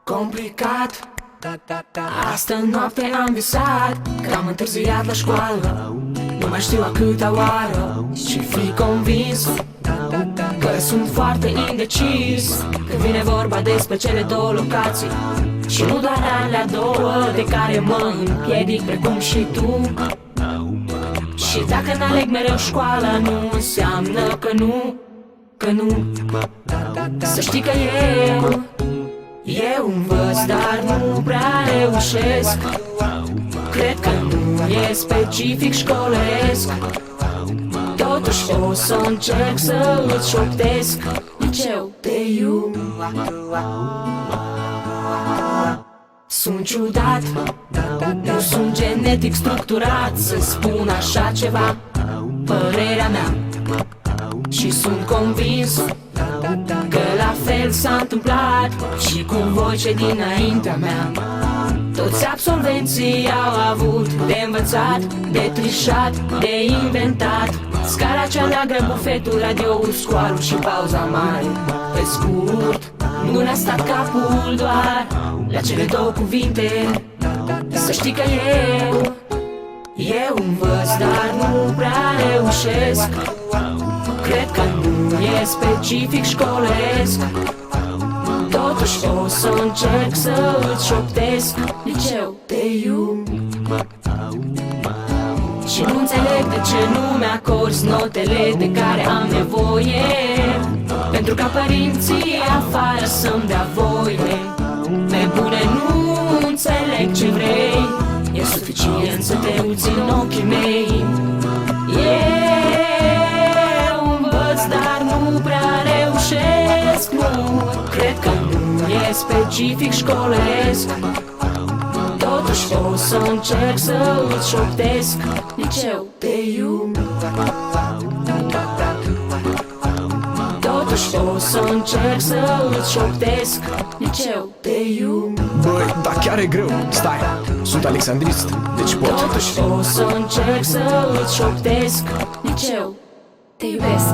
Complicat. Astă noapte am visat că am întârziat la școală. Nu mai știu a câta oară și fi convins că sunt foarte indecis când vine vorba despre cele două locații. Și nu doar alea două de care mă împiedic precum și tu. Și dacă n-aleg mereu școala, nu înseamnă că nu. Să știi că eu învăț, dar nu prea reușesc. Cred că nu e specific școlesc. Totuși o să încerc să îți șoptesc. Liceu de iub. Sunt ciudat, nu sunt genetic structurat să spun așa ceva, părerea mea. Și sunt convins că la fel s-a întâmplat și cu voi cei dinaintea mea. Toți absolvenții au avut de învățat, de trișat, de inventat. Scara cea neagră, bufetul, radioul, școalul și pauza mare. Pe scurt, nu ne-a stat capul doar la cele două cuvinte. Să știi că eu învăț, dar nu prea reușesc. Cred că nu e specific școlesc. Totuși o să încerc să îți șoptesc. Liceu te iub. Și nu înțeleg de ce nu mi-acorzi notele de care am nevoie, pentru ca părinții afară să-mi dea voie. Pe bune nu înțeleg ce vrei, e suficient să te uiți în ochii mei. Eu învăț, dar nu prea reușesc. Nu, cred că nu e specific școlesc. Totuși o să încerc să îți șoptesc. Liceu te iub. Totuși o să încerc să îți șoptesc. Liceu te iub. Băi, dar chiar e greu. Stai, sunt alexandrist, deci pot. Totuși o să încerc să îți șoptesc. Liceu te iubesc.